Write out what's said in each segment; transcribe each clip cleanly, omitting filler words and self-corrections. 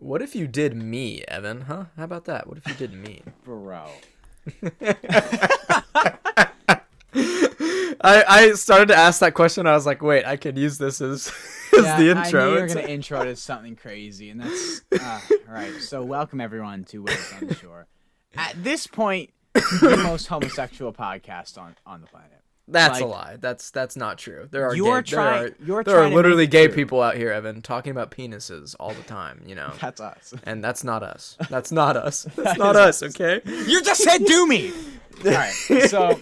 What if you did me, Evan? Huh? How about that? What if you did me? Bro. I started to ask that question. I was like, wait, I could use this as the intro. I knew you were going to intro to something crazy, and that's... all right, so welcome everyone to Waves on the Shore. At this point, the most homosexual podcast on the planet. That's a lie. That's not true. There are literally gay people out here, Evan, talking about penises all the time, you know. That's us. And that's not us. That's not us. That's not us, okay? You just said do me! All right, so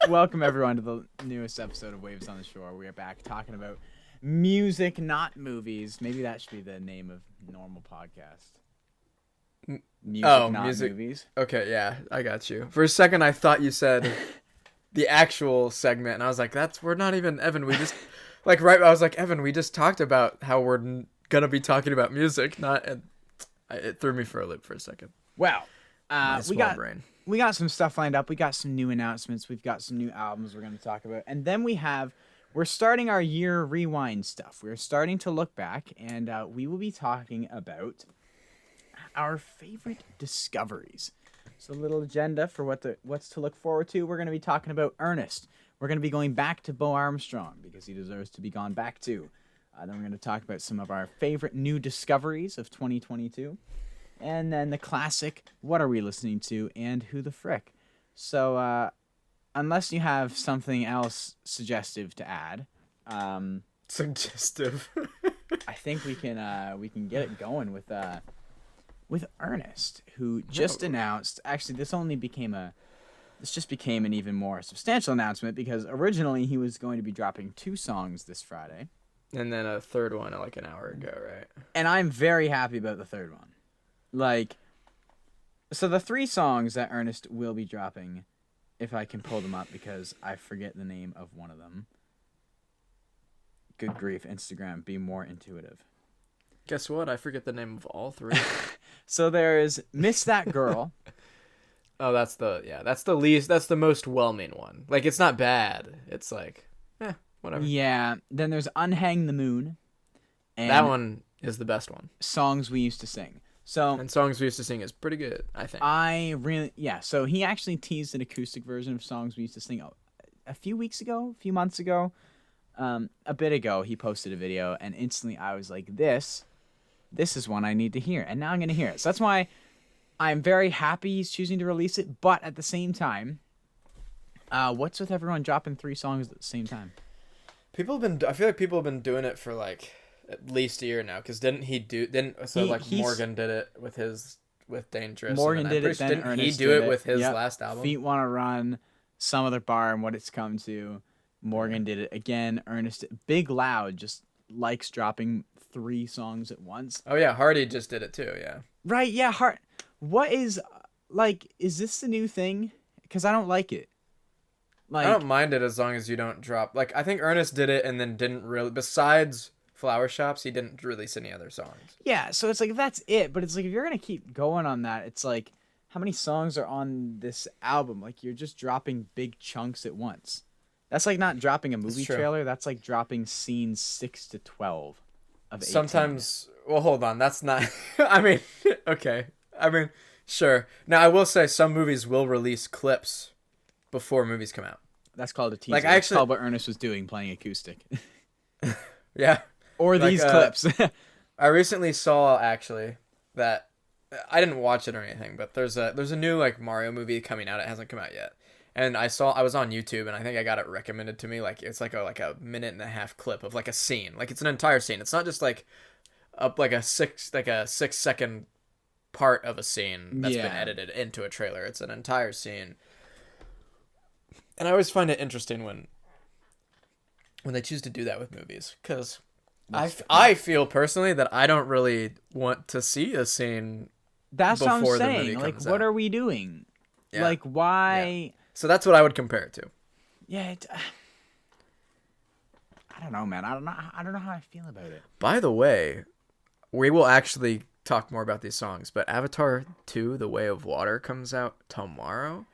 welcome everyone to the newest episode of Waves on the Shore. We are back talking about music, not movies. Maybe that should be the name of normal podcast. Music, not movies. Okay, yeah, I got you. For a second, I thought you said... the actual segment, and I was like, we're not even, Evan, we just, I was like, Evan, we just talked about how we're gonna be talking about music, and it threw me for a loop for a second. Wow. We got some stuff lined up, we got some new announcements, we've got some new albums we're gonna talk about, and then we're starting our year rewind stuff. We're starting to look back, and we will be talking about our favorite discoveries. So a little agenda for what's to look forward to. We're going to be talking about Ernest. We're going to be going back to Bo Armstrong because he deserves to be gone back to. Then we're going to talk about some of our favorite new discoveries of 2022. And then the classic, what are we listening to and who the frick. So unless you have something else suggestive to add. Suggestive. I think we can get it going with Ernest, who just announced. Actually, this just became an even more substantial announcement because originally he was going to be dropping 2 songs this Friday, and then a third one like an hour ago, right? And I'm very happy about the third one. So the 3 songs that Ernest will be dropping, if I can pull them up because I forget the name of one of them. Good grief, Instagram, be more intuitive. Guess what? I forget the name of all 3. So there is Miss That Girl. Oh, that's the most well-meaning one. Like, it's not bad. It's like, whatever. Yeah. Then there's Unhang the Moon. And that one is the best one. Songs We Used to Sing. And Songs We Used to Sing is pretty good, I think. So he actually teased an acoustic version of Songs We Used to Sing a few months ago. A bit ago, he posted a video, and instantly I was like, this is one I need to hear, and now I'm going to hear it. So that's why I'm very happy he's choosing to release it, but at the same time, what's with everyone dropping 3 songs at the same time? I feel like people have been doing it for like at least a year now, because Morgan did it with Dangerous. Morgan did it, then Ernest he do it with his last album? Feet Wanna Run, Some Other Bar, and What It's Come To. Morgan did it again. Ernest, Big Loud, just likes dropping 3 songs at once. Oh yeah, Hardy just did it too, yeah. Right, yeah, what is this the new thing? Because I don't like it. I don't mind it as long as you don't drop. Like, I think Ernest did it and then didn't really, besides Flower Shops, he didn't release any other songs. Yeah, so it's like, that's it, but it's like, if you're going to keep going on that, it's like, how many songs are on this album? Like, you're just dropping big chunks at once. That's like not dropping a movie trailer. That's like dropping scenes 6 to 12 of 18. Sometimes, well, hold on. That's not, I mean, okay. I mean, sure. Now, I will say some movies will release clips before movies come out. That's called a teaser. That's called what Ernest was doing, playing acoustic. Yeah. Or these clips. I recently saw, actually, that, I didn't watch it or anything, but there's a new, like, Mario movie coming out. It hasn't come out yet. And I was on YouTube, and I think I got it recommended to me. Like, it's like a minute and a half clip of like a scene. Like, it's an entire scene. It's not just like a 6-second part of a scene that's been edited into a trailer. It's an entire scene. And I always find it interesting when they choose to do that with movies, because I feel personally that I don't really want to see a scene. That's before what I'm the saying. movie Like, comes what out. are we doing? Yeah. Like, why? Yeah. So that's what I would compare it to. Yeah, I don't know, man. I don't know how I feel about it. By the way, we will actually talk more about these songs, but Avatar 2: The Way of Water comes out tomorrow.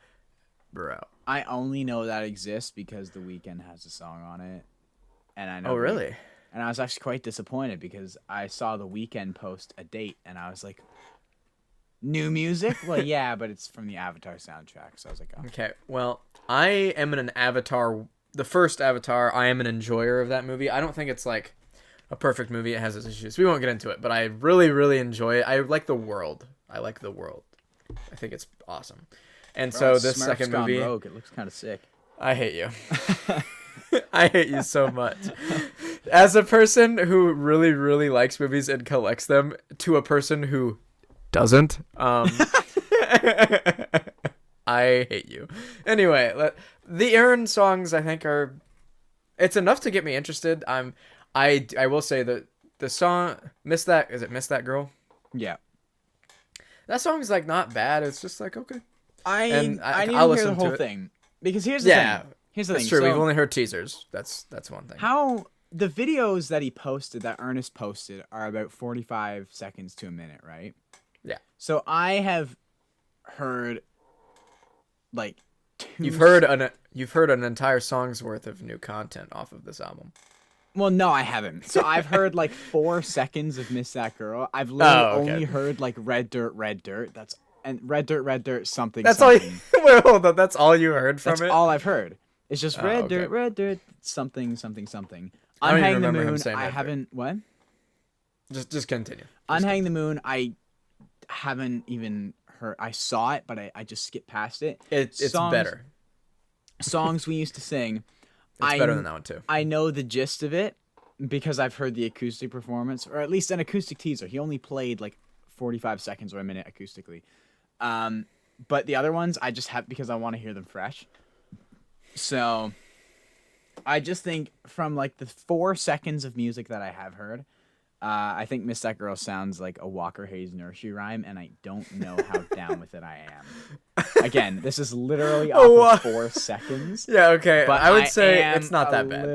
Bro. I only know that exists because The Weeknd has a song on it. And I know Oh, really? And I was actually quite disappointed because I saw The Weeknd post a date, and I was like, new music? Well, yeah, but it's from the Avatar soundtrack. So I was like, oh. Okay, well, I am an Avatar, the first Avatar. I am an enjoyer of that movie. I don't think it's like a perfect movie. It has its issues. We won't get into it, but I really, really enjoy it. I like the world. I think it's awesome. And Bro, so this Smurfs second gone movie, rogue. It looks kind of sick. I hate you. I hate you so much. As a person who really, really likes movies and collects them, to a person who doesn't, I hate you. Anyway, the Aaron songs I think it's enough to get me interested. I will say that the song Miss That Girl? Yeah. That song's like not bad. It's just like okay. I need to hear the whole thing. Because here's the thing. Here's the thing. That's true. So, we've only heard teasers. That's one thing. How the videos that he posted, that Ernest posted, are about 45 seconds to a minute, right? Yeah. So I have heard like You've heard an entire song's worth of new content off of this album. Well, no, I haven't. So I've heard like 4 seconds of Miss That Girl. I've literally only heard like Red Dirt, Red Dirt. And Red Dirt, something. That's something. all. Wait, hold on. That's all you heard from it. That's all I've heard. It's just Red Dirt, something. Unhang the Moon. I haven't. What? Just continue. Unhang the Moon. I haven't even heard. I saw it, but I just skipped past it. It's better. Songs we used to sing. It's better than that one too. I know the gist of it because I've heard the acoustic performance, or at least an acoustic teaser. He only played like 45 seconds or a minute acoustically. But the other ones I just have because I want to hear them fresh. So I just think from like the 4 seconds of music that I have heard, I think Miss That Girl sounds like a Walker Hayes nursery rhyme, and I don't know how down with it I am. Again, this is literally off of 4 seconds. Yeah, okay. But I would say it's not that bad.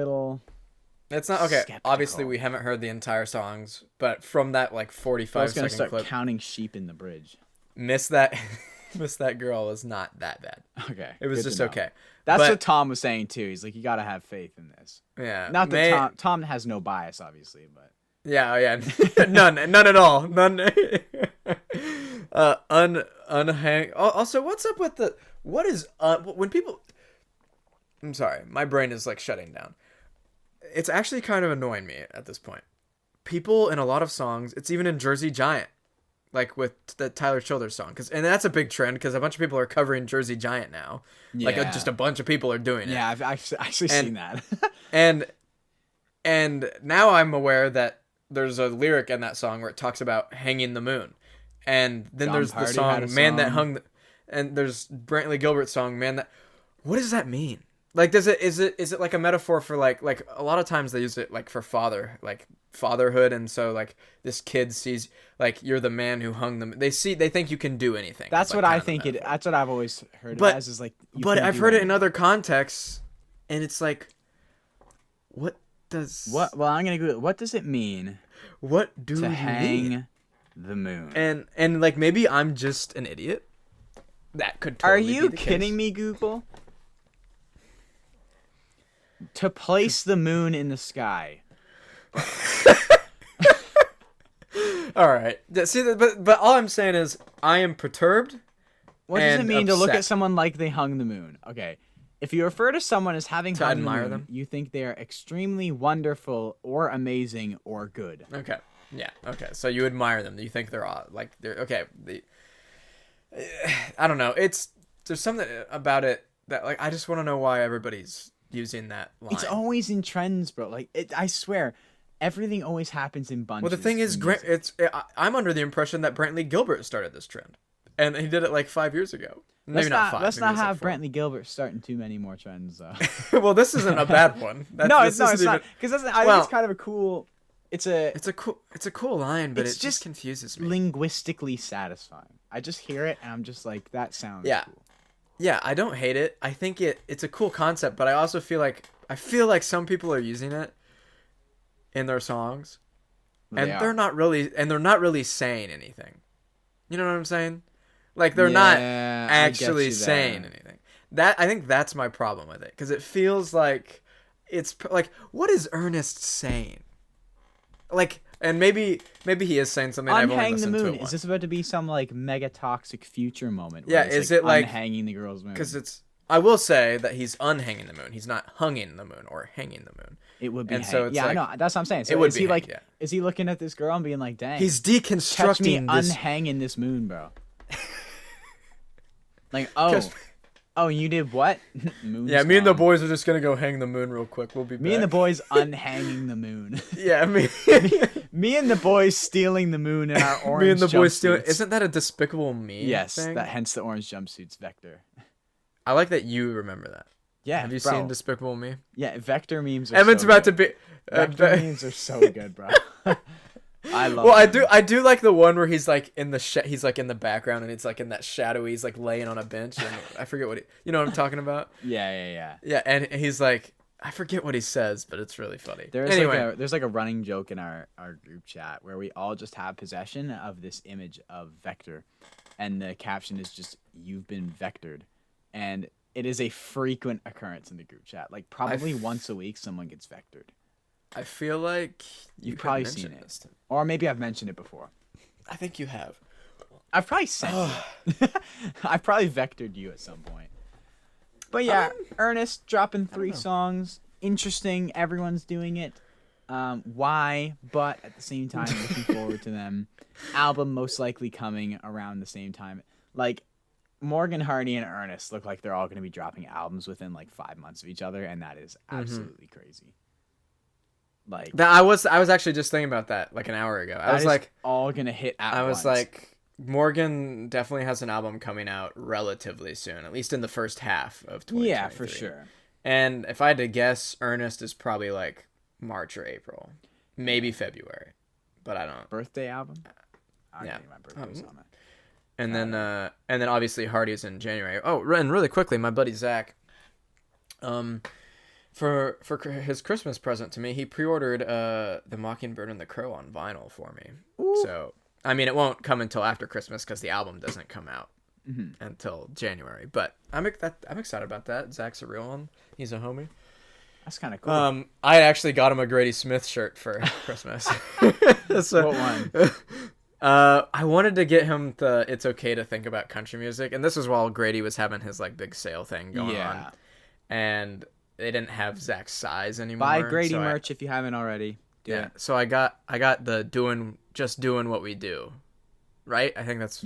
It's not okay. Skeptical. Obviously, we haven't heard the entire songs, but from that like 45 second clip, I was gonna start counting sheep in the bridge. Miss That Girl is not that bad. Okay, it was just okay. That's what Tom was saying too. He's like, you gotta have faith in this. Yeah. Not that Tom has no bias, obviously, but. Yeah, none at all, none. Unhang. Also, what's up with what is when people? I'm sorry, my brain is like shutting down. It's actually kind of annoying me at this point. People in a lot of songs, it's even in Jersey Giant, like with the Tyler Childers song, and that's a big trend because a bunch of people are covering Jersey Giant now. Yeah. Like just a bunch of people are doing it. Yeah, I've actually seen that. and now I'm aware that there's a lyric in that song where it talks about hanging the moon, and then John there's Party the song "Man That song. Hung," and there's Brantley Gilbert's song "Man That." What does that mean? Like, is it like a metaphor for like a lot of times they use it like for fatherhood, and so like this kid sees like you're the man who hung them. They think you can do anything. That's what I think it. That's what I've always heard it as is like. But I've heard it in other contexts, and it's like, what? What? Well, I'm gonna Google it. What does it mean? What do to you hang mean? The moon? And like maybe I'm just an idiot. That could. Totally Are you be the kidding case. me, Google? To place the moon in the sky. All right. See, but all I'm saying is I am perturbed. What does it mean to look upset. at someone like they hung the moon? Okay. If you refer to someone as having hung the moon, them? you think they are extremely wonderful or amazing or good. Okay. Yeah. Okay. So you admire them. You think they're okay. I don't know. There's something about it that like I just want to know why everybody's using that line. It's always in trends, bro. Like I swear, everything always happens in bunches. Well, the thing is, I'm under the impression that Brantley Gilbert started this trend, and he did it like 5 years ago. Maybe not 5. Let's not have Brantley Gilbert starting too many more trends. Well, this isn't a bad one. It's not. Because I think it's kind of a cool. It's a cool line, but it just just confuses me. Linguistically satisfying. I just hear it and I'm just like, that sounds cool. Yeah, I don't hate it. I think it's a cool concept, but I also feel like some people are using it in their songs, and they're not really saying anything. You know what I'm saying? Like they're not actually saying anything. I think that's my problem with it, because it feels like it's like, what is Ernest saying? like, and maybe he is saying something I've only Unhang the listened to moon. it Is this about to be some like mega toxic future moment? Yeah, Where is it like unhanging the girl's moon? Because I will say that he's unhanging the moon. He's not hunging the moon or hanging the moon. It would be, and so it's yeah, like, I know. That's what I'm saying. So it would is be he like, yeah. is he looking at this girl and being like, "Dang, he's catch me deconstructing this. unhanging this moon, bro"? Like, oh, you did what? Moon's Yeah, me and the gone. boys are just gonna go hang the moon real quick. We'll be back. Me and the boys unhanging the moon. Yeah, Me and the boys stealing the moon in our orange. me and the boys stealing. jumpsuits. Isn't that a Despicable Me? Yes, thing? that hence the orange jumpsuits vector. I like that you remember that. Yeah, Have you bro. seen Despicable Me? Yeah, vector memes are Evan's so about good. to be. Vector memes are so good, bro. I love Well, them. I do like the one where he's like in the he's like in the background and it's like in that shadowy. He's like laying on a bench and I forget what you know what I'm talking about. Yeah. Yeah, and he's like I forget what he says, but it's really funny. There's Anyway, there's like a running joke in our group chat where we all just have possession of this image of Vector, and the caption is just "You've been vectored," and it is a frequent occurrence in the group chat. Like probably once a week, someone gets vectored. I feel like You've probably seen it, or maybe I've mentioned it before. I think you have. I've probably sent it. I've probably vectored you at some point. But yeah, Ernest dropping 3 songs. Interesting. Everyone's doing it. Why? But at the same time, looking forward to them. Album most likely coming around the same time. Like, Morgan Hardy and Ernest look like they're all going to be dropping albums within like 5 months of each other, and that is absolutely crazy. Like that, I was actually just thinking about that like an hour ago. I was like, all gonna hit at I was once. like, Morgan definitely has an album coming out relatively soon, at least in the first half of 2023. Yeah, for sure. And if I had to guess, Ernest is probably like March or April, maybe February, but I don't. Birthday album. Yeah. My birthday's on it. And then obviously Hardy's in January. Oh, and really quickly, my buddy Zach, for his Christmas present to me, he pre-ordered The Mockingbird and the Crow on vinyl for me. Ooh. So I mean, it won't come until after Christmas because the album doesn't come out until January. But I'm excited about that. Zach's a real one. He's a homie. That's kind of cool. I actually got him a Grady Smith shirt for Christmas. So, what one? I wanted to get him the "It's Okay to Think About Country Music," and this was while Grady was having his like big sale thing going on, and they didn't have Zach's size anymore. Buy Grady merch if you haven't already. Do it. So I got the doing what we do, right? I think that's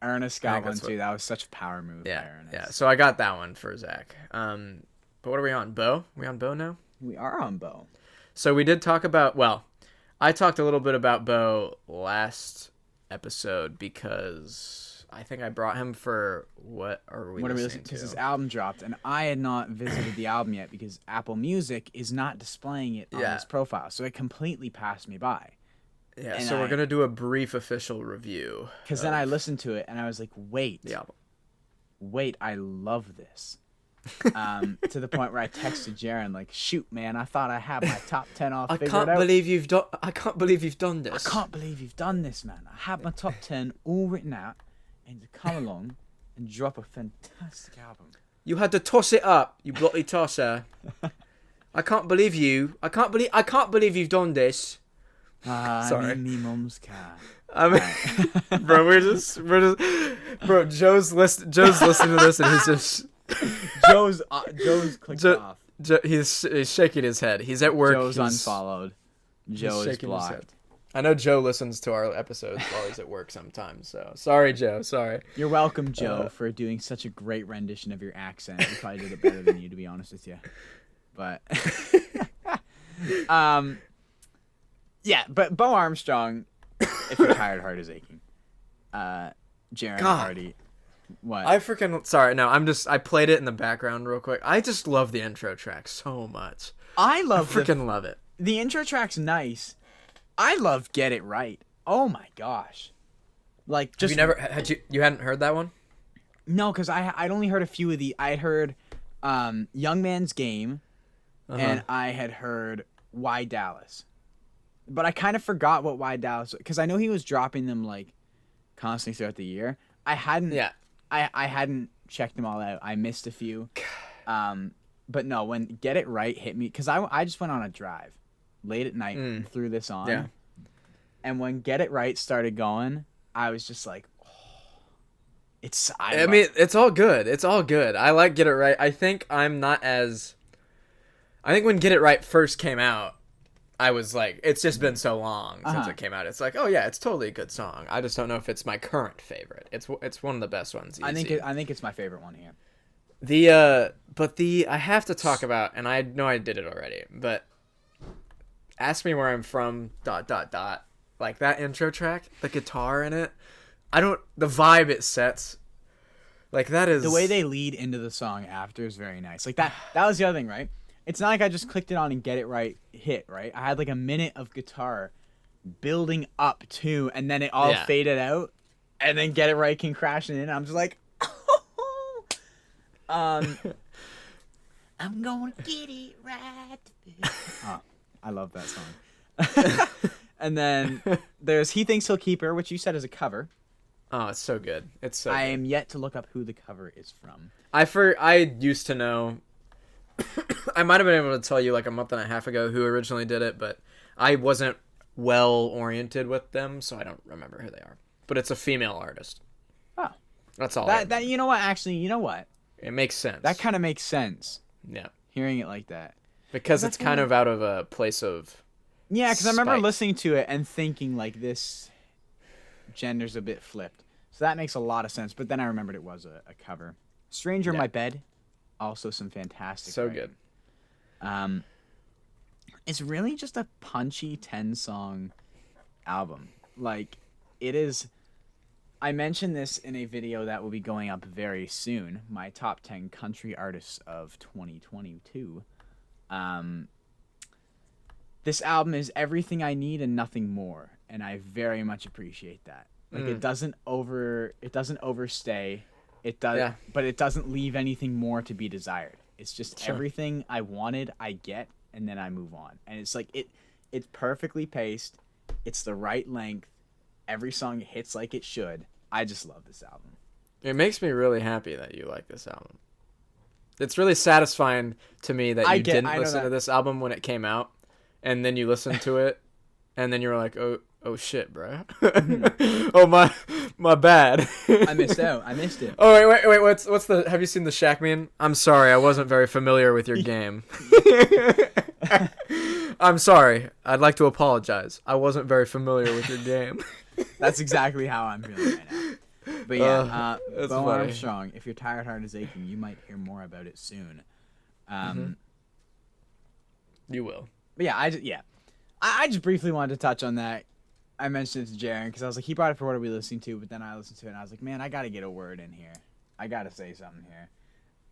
Ernest got one too. That was such a power move. Yeah, by Ernest. yeah. So I got that one for Zach. But what are we on? Bo? We on Bo now? We are on Bo. So we did talk about. Well, I talked a little bit about Bo last episode because I think I brought him for what are we listening to? Because his album dropped, and I had not visited the album yet because Apple Music is not displaying it on his profile, so it completely passed me by. Yeah, and so we're gonna do a brief official review. Because then I listened to it and I was like, wait, I love this. To the point where I texted Jaron like, shoot, man, I thought I had my top 10 off. I can't believe you've done this. I can't believe you've done this, man. I had my top 10 all written out, and to come along and drop a fantastic album. You had to toss it up, you bloody tosser. I can't believe you've done this. Sorry. I'm in me mum's car. I mean, bro, bro. Joe's listening to this, and he's just Joe's clicked off. He's shaking his head. He's at work. Joe's unfollowed. Joe is blocked. I know Joe listens to our episodes while he's at work sometimes. So sorry, Joe. Sorry. You're welcome, Joe, for doing such a great rendition of your accent. We probably did it better than you, to be honest with you. But yeah, but Bo Armstrong, if your tired heart is aching, Jaron Hardy. What? I played it in the background real quick. I just love the intro track so much. I love it. The intro track's nice. I love Get It Right. Oh my gosh. Like, just you hadn't heard that one? No, because I'd only heard a few of the. I had heard Young Man's Game, and I had heard Why Dallas. But I kind of forgot what Why Dallas, because I know he was dropping them like constantly throughout the year. I hadn't checked them all out. I missed a few. But no, when Get It Right hit me, because I just went on a drive. late at night and threw this on. Yeah. And when Get It Right started going, I was just like, oh, it's. I mean, it's all good. It's all good. I like Get It Right. I think I'm not as. I think when Get It Right first came out, I was like, it's just been so long since it came out. It's like, oh yeah, it's totally a good song. I just don't know if it's my current favorite. It's one of the best ones. I think it's my favorite one here. I have to talk about, and I know I did it already, but Ask Me Where I'm From. ... Like that intro track, the guitar in it. The vibe it sets. Like that is the way they lead into the song after is very nice. Like that was the other thing, right? It's not like I just clicked it on and Get It Right hit, right? I had like a minute of guitar building up to, and then it all faded out, and then Get It Right came crashing in. I'm just like, I'm gonna get it right. Oh, I love that song. And then there's He Thinks He'll Keep Her, which you said is a cover. Oh, it's so good. It's so I good. am yet to look up who the cover is from. I used to know. I might have been able to tell you like a month and a half ago who originally did it, but I wasn't well oriented with them, so I don't remember who they are. But it's a female artist. Oh. That's all. That you know what? Actually, you know what? It makes sense. That kind of makes sense. Yeah. Hearing it like that. Because it's kind of out of a place of. Yeah, because I remember listening to it and thinking like this gender's a bit flipped. So that makes a lot of sense. But then I remembered it was a cover. Stranger in My Bed, also some fantastic. So writing. Good. It's really just a punchy 10-song album. Like, it is. I mentioned this in a video that will be going up very soon. My top 10 country artists of 2022. This album is everything I need and nothing more, and I very much appreciate that. Like it doesn't overstay. It does, but it doesn't leave anything more to be desired. It's just everything I wanted, I get, and then I move on. And it's like it's perfectly paced. It's the right length. Every song hits like it should. I just love this album. It makes me really happy that you like this album. It's really satisfying to me that you didn't listen to this album when it came out, and then you listened to it, and then you were like, oh shit, bro. Oh my bad. I missed it. Oh wait. What's the? Have you seen the Shaq meme? I'm sorry, I wasn't very familiar with your game. I'm sorry. I'd like to apologize. I wasn't very familiar with your game. That's exactly how I'm feeling right now. But yeah, Bo Armstrong, if your tired heart is aching, you might hear more about it soon. You will. But yeah, I just briefly wanted to touch on that. I mentioned it to Jaron because I was like, he brought it for what are we listening to, but then I listened to it and I was like, man, I got to get a word in here. I got to say something here.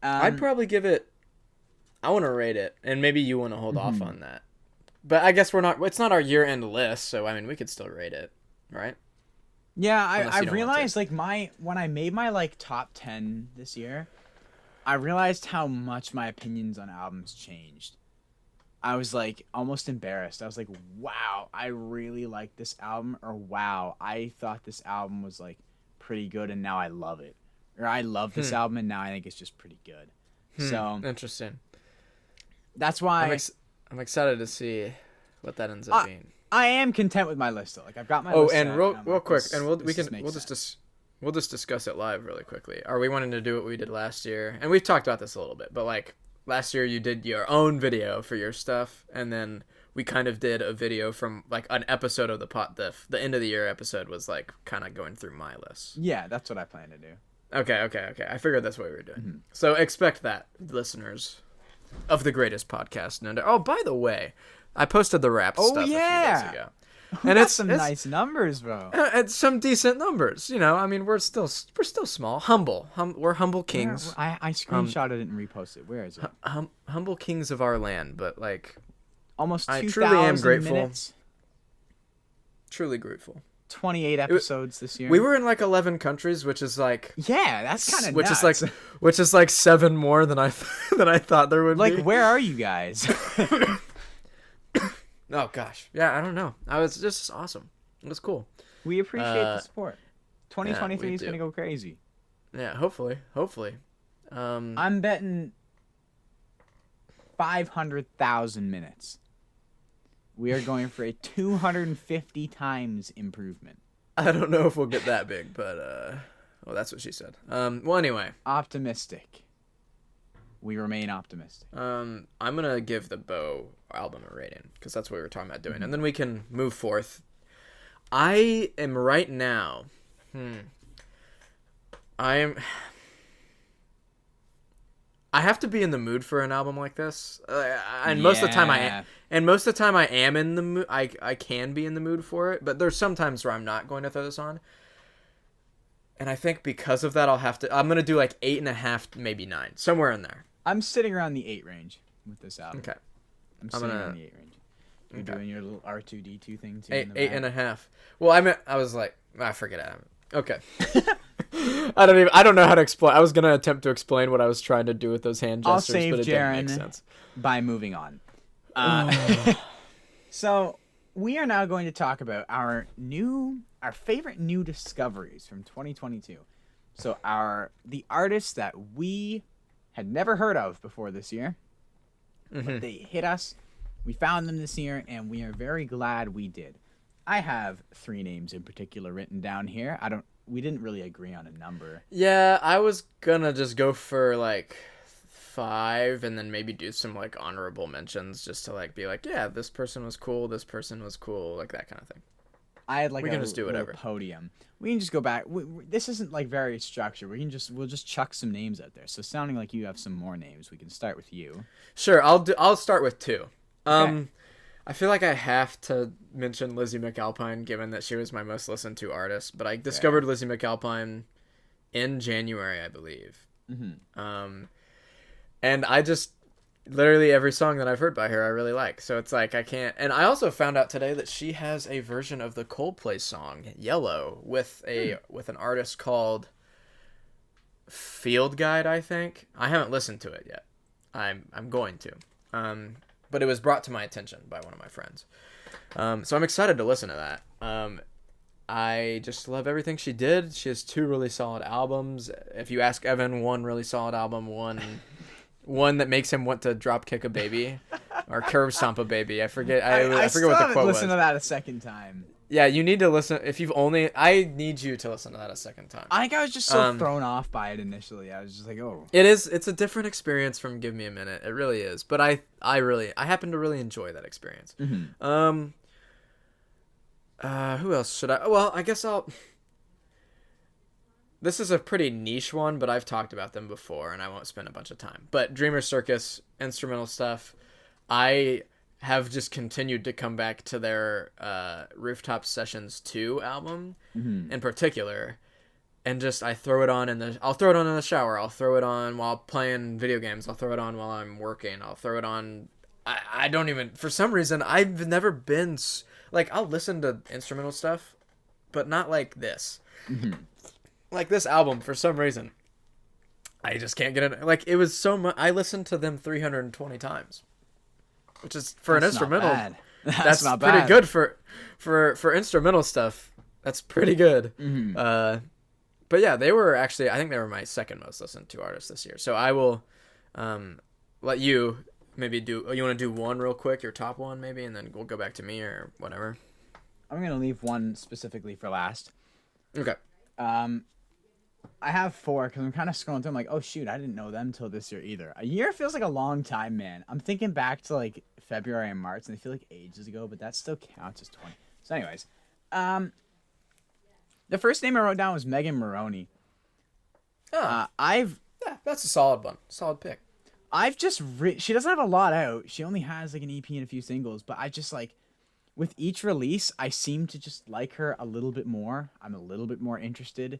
I'd probably give it. I want to rate it, and maybe you want to hold off on that. But I guess it's not our year-end list, so I mean, we could still rate it, right? Yeah, I realized like when I made my like top 10 this year, I realized how much my opinions on albums changed. I was like almost embarrassed. I was like, wow, I really like this album, or wow, I thought this album was like pretty good and now I love it. Or I love this album and now I think it's just pretty good. So interesting. That's why I'm excited to see what that ends up being. I am content with my list though. Like I've got my list. And real like, quick, and we'll just discuss it live really quickly. Are we wanting to do what we did last year? And we've talked about this a little bit, but like last year you did your own video for your stuff, and then we kind of did a video from like an episode of the end of the year episode was like kind of going through my list. Yeah, that's what I plan to do. Okay. I figured that's what we were doing. So expect that, listeners of the greatest podcast. And oh, by the way, I posted the rap stuff a few days ago. And it's some nice numbers, bro. It's some decent numbers, you know. I mean, we're still small, humble. We're humble kings. I screenshotted it and reposted it. Where is it? Humble kings of our land, but like, almost 2,000 I truly am grateful. Minutes. Truly grateful. 28 episodes this year. We were in like 11 countries, which is like that's kind of nuts. which is like 7 more than I thought there would be. Like, where are you guys? Oh gosh, yeah, I don't know. I was just awesome. It was cool. We appreciate the support. 2023 is gonna go crazy. Yeah, hopefully. I'm betting 500,000 minutes. We are going for a 250 times improvement. I don't know if we'll get that big, but well, that's what she said. Well, anyway, optimistic. We remain optimistic. I'm gonna give the Bo album a rating because that's what we were talking about doing, and then we can move forth. I am right now. I have to be in the mood for an album like this, and most of the time I am. And most of the time I am in the mood. I can be in the mood for it, but there's some times where I'm not going to throw this on. And I think because of that, I'm gonna do like 8.5, maybe 9, somewhere in there. I'm sitting around the 8 range with this album. Okay. I'm sitting around the 8 range. You're doing your little R2D2 thing too. 8.5. Well, I was like, I forget it. Okay. I don't know how to explain. I was gonna attempt to explain what I was trying to do with those hand gestures, I'll save but it Jaron didn't make sense. By moving on. So we are now going to talk about our favorite new discoveries from 2022. So the artists that we had never heard of before this year, but they hit us. We found them this year, and we are very glad we did. I have 3 names in particular written down here. We didn't really agree on a number. Yeah, I was gonna just go for like 5 and then maybe do some like honorable mentions just to like be like, yeah, this person was cool, like that kind of thing. I had like we can just do whatever podium. We can just go back. This isn't like very structured. We'll just chuck some names out there. So sounding like you have some more names, we can start with you. Sure, I'll start with 2. Okay. I feel like I have to mention Lizzie McAlpine, given that she was my most listened to artist. But I discovered Lizzie McAlpine in January, I believe. And I just literally every song that I've heard by her, I really like. So it's like I can't. And I also found out today that she has a version of the Coldplay song "Yellow" with an artist called Field Guide, I think. I haven't listened to it yet. I'm going to. But it was brought to my attention by one of my friends. So I'm excited to listen to that. I just love everything she did. She has 2 really solid albums. If you ask Evan, 1 really solid album, one that makes him want to drop kick a baby or curb stomp a baby. I forget. I forget what the quote was. Listen to that a second time. Yeah, you need to listen. I need you to listen to that a second time. I think I was just so thrown off by it initially. I was just like, oh. It's a different experience from Give Me a Minute. It really is. But I happen to really enjoy that experience. Who else should I? Well, I guess this is a pretty niche one, but I've talked about them before, and I won't spend a bunch of time. But Dreamer Circus, instrumental stuff, I have just continued to come back to their Rooftop Sessions 2 album in particular, and just I'll throw it on in the shower, I'll throw it on while playing video games, I'll throw it on while I'm working, I'll throw it on. I don't even, for some reason, I've never been like, I'll listen to instrumental stuff, but not like this. Like this album, for some reason, I just can't get it. Like, it was so much. I listened to them 320 times, which is for an instrumental. That's not pretty good for instrumental stuff. That's pretty good. But yeah, I think they were my second most listened to artist this year. So I will let you maybe do. You want to do one real quick, your top one maybe, and then we'll go back to me or whatever. I'm gonna leave one specifically for last. Okay. I have 4 because I'm kind of scrolling through. I'm like, oh shoot, I didn't know them till this year either. A year feels like a long time, man. I'm thinking back to like February and March, and they feel like ages ago, but that still counts as 20. So, anyways, the first name I wrote down was Megan Moroney. Yeah, that's a solid one. Solid pick. I've just she doesn't have a lot out. She only has like an EP and a few singles, but I just like with each release, I seem to just like her a little bit more. I'm a little bit more interested.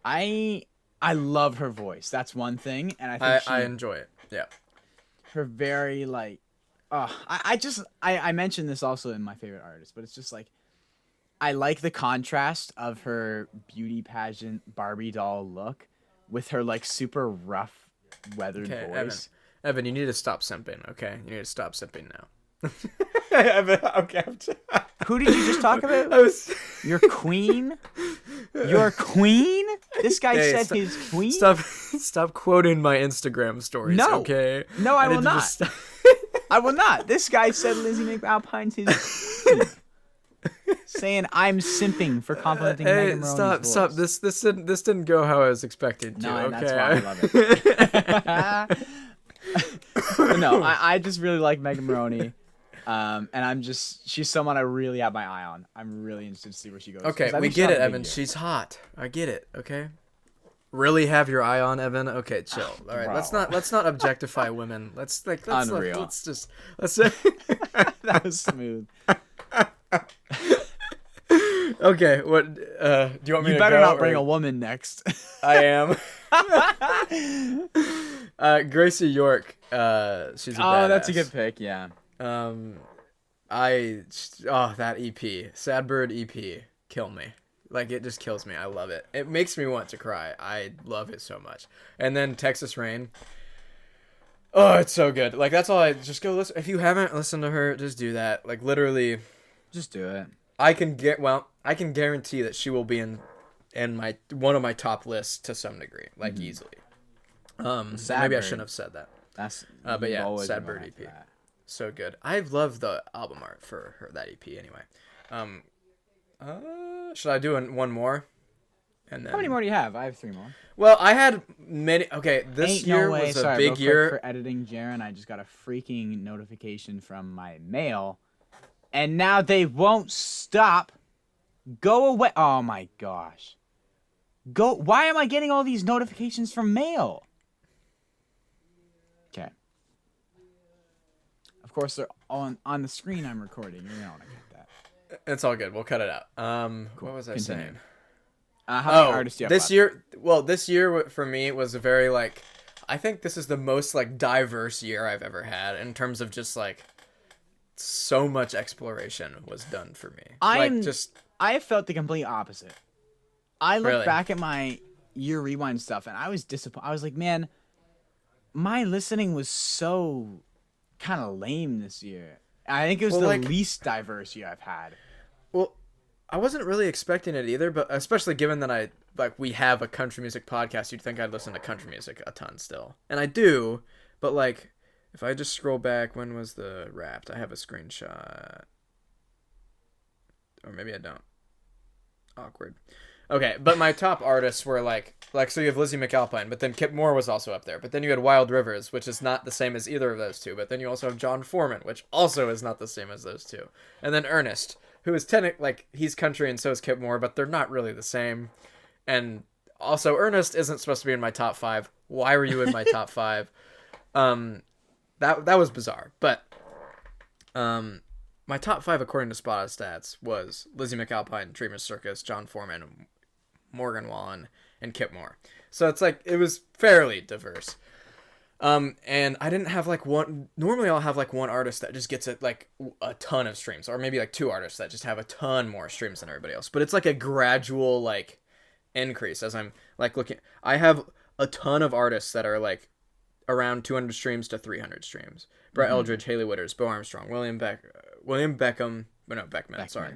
I love her voice. That's one thing, and I think I enjoy it. Yeah. Her very like, I mentioned this also in my favorite artist, but it's just like, I like the contrast of her beauty pageant Barbie doll look with her like super rough, weathered voice. Evan, you need to stop simping. Okay, you need to stop simping now. Evan, okay. Who did you just talk about? Your queen? Your queen? This guy said his queen? Stop quoting my Instagram stories, okay? No, I will not. I will not. This guy said Lizzie McAlpine's his queen. Saying I'm simping for complimenting Megan Maroney's stop. voice. This didn't go how I was expecting to. No, and okay. that's why I love it. But no, I just really like Megan Maroney. And she's someone I really have my eye on. I'm really interested to see where she goes. Okay, we get it, Evan. She's hot. I get it. Okay. Really have your eye on Evan? Okay, chill. All right, let's not objectify women. Let's Unreal. Let's say that was smooth. Okay, what do you want me to You better go, not bring a woman next. I am. Gracie York, she's a badass. That's a good pick, yeah. That EP, Sad Bird EP, kill me. Like, it just kills me. I love it. It makes me want to cry. I love it so much. And then Texas Rain. Oh, it's so good. Like, that's all just go listen. If you haven't listened to her, just do that. Like, literally. Just do it. I can guarantee that she will be in my one of my top lists to some degree. Like, easily. Maybe I shouldn't have said that. But yeah, Sad Bird EP. So good. I love the album art for that EP anyway. Should I do one more? And then... How many more do you have? I have 3 more. Well, I had many. Okay, this year was a big year for editing, Jaron. I just got a freaking notification from my mail, and now they won't stop. Go away! Oh my gosh. Go. Why am I getting all these notifications from mail? Okay. Of course, they're on the screen I'm recording. You're gonna want to get that. It's all good. We'll cut it out. Cool. What was I saying? How many artists do you have this year? Well, this year for me was a very like. I think this is the most like diverse year I've ever had in terms of just like. So much exploration was done for me. I have felt the complete opposite. I look Really? back at my year rewind stuff and I was disappointed. I was like, man, my listening was so kind of lame this year. I think it was the least diverse year I've had. Well, I wasn't really expecting it either, but especially given that we have a country music podcast, you'd think I'd listen to country music a ton still. And I do, but like if I just scroll back, when was the Wrapped? I have a screenshot. Or maybe I don't. Awkward. Okay, but my top artists were like so you have Lizzie McAlpine, but then Kip Moore was also up there. But then you had Wild Rivers, which is not the same as either of those two. But then you also have John Foreman, which also is not the same as those two. And then Ernest, who is he's country and so is Kip Moore, but they're not really the same. And also Ernest isn't supposed to be in my top 5. Why were you in my top 5? That was bizarre. But my top 5 according to Spotted Stats was Lizzie McAlpine, Dreamers Circus, John Foreman, Morgan Wallen, and Kip Moore. So it's like it was fairly diverse. And I didn't have like one. Normally I'll have like one artist that just gets like a ton of streams, or maybe like 2 artists that just have a ton more streams than everybody else. But it's like a gradual like increase as I'm like looking. I have a ton of artists that are like around 200 streams to 300 streams. Brett Eldridge, Haley Witters, Bo Armstrong, William Beckman. Sorry,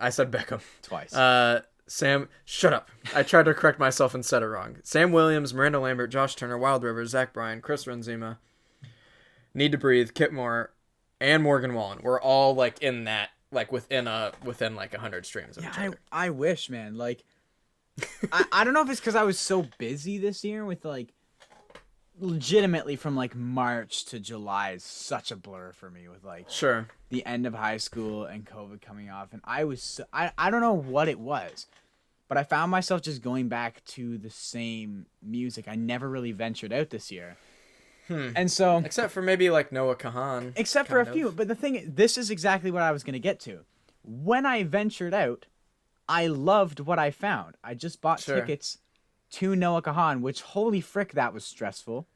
I said Beckham twice. Sam, shut up. I tried to correct myself and said it wrong. Sam Williams, Miranda Lambert, Josh Turner, Wild Rivers, Zach Bryan, Chris Renzema, Need to Breathe, Kip Moore, and Morgan Wallen. We're all like in that, like within like 100 streams of each other. I wish, man. Like, I don't know if it's because I was so busy this year with like, legitimately from like March to July is such a blur for me with like the end of high school and COVID coming off, and I don't know what it was, but I found myself just going back to the same music. I never really ventured out this year. And so except for maybe like Noah Kahan, except for a few. But the thing is, this is exactly what I was going to get to. When I ventured out, I loved what I found. I just bought tickets to Noah Kahan, which holy frick, that was stressful.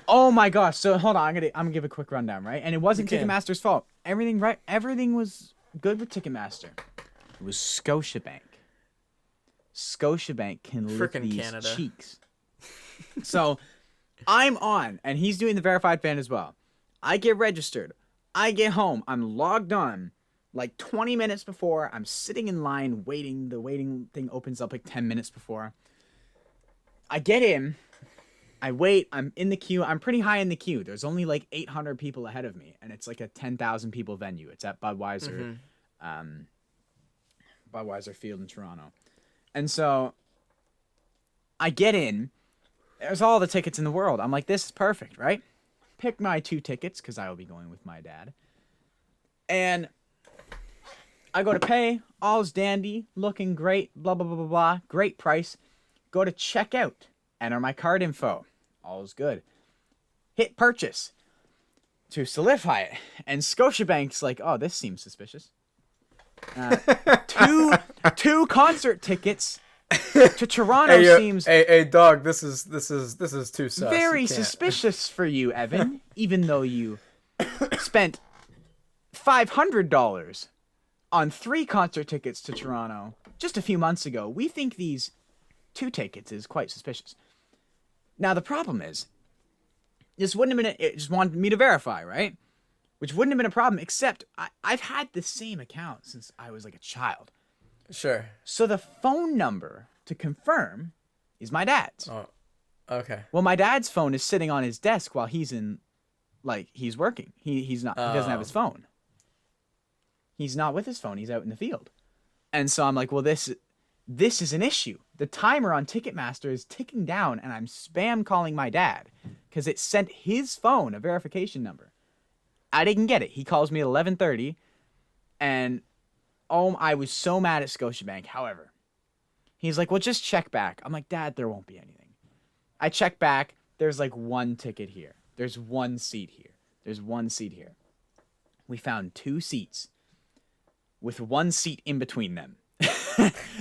Oh my gosh. So hold on, I'm gonna give a quick rundown, right? And it wasn't Ticketmaster's fault. Everything was good with Ticketmaster. It was Scotiabank. Scotiabank can lick these Canada. Cheeks. So I'm on, and he's doing the verified fan as well. I get registered. I get home. I'm logged on. Like 20 minutes before, I'm sitting in line waiting. The waiting thing opens up like 10 minutes before. I get in, I wait. I'm in the queue. I'm pretty high in the queue. There's only like 800 people ahead of me, and it's like a 10,000 people venue. It's at Budweiser, Budweiser Field in Toronto, and so I get in. There's all the tickets in the world. I'm like, this is perfect, right? Pick my 2 tickets because I will be going with my dad, and I go to pay. All's dandy, looking great. Blah blah blah blah blah. Great price. Go to checkout. Enter my card info. All is good. Hit purchase to solidify it. And Scotiabank's like, oh, this seems suspicious. Two concert tickets to Toronto seems hey dog. This is too sus. very suspicious for you, Evan. Even though you spent $500 on 3 concert tickets to Toronto just a few months ago, we think these 2 tickets is quite suspicious. Now, the problem is, this wouldn't have been, it just wanted me to verify, right? Which wouldn't have been a problem, except I've had the same account since I was like a child. Sure. So the phone number to confirm is my dad's. Oh, okay. Well, my dad's phone is sitting on his desk while he's he's working. He's not, he doesn't have his phone. He's not with his phone. He's out in the field. And so I'm like, well, this is an issue. The timer on Ticketmaster is ticking down, and I'm spam calling my dad because it sent his phone a verification number. I didn't get it. He calls me at 11:30, and I was so mad at Scotiabank. However, he's like, well, just check back. I'm like, Dad, there won't be anything. I check back. There's like 1 ticket here. There's 1 seat here. There's 1 seat here. We found 2 seats with 1 seat in between them.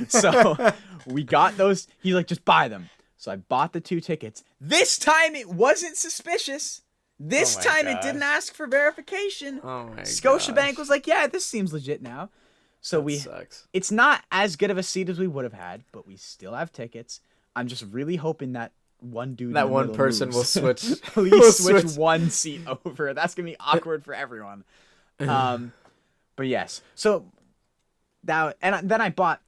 So we got those. He's like, just buy them. So I bought the 2 tickets. This time it wasn't suspicious. This time it didn't ask for verification. Oh my Scotiabank was like, yeah, this seems legit now. So sucks. It's not as good of a seat as we would have had, but we still have tickets. I'm just really hoping that one dude, that one person moves. will switch. Please switch 1 seat over. That's gonna be awkward for everyone. But yes. So that, and then I bought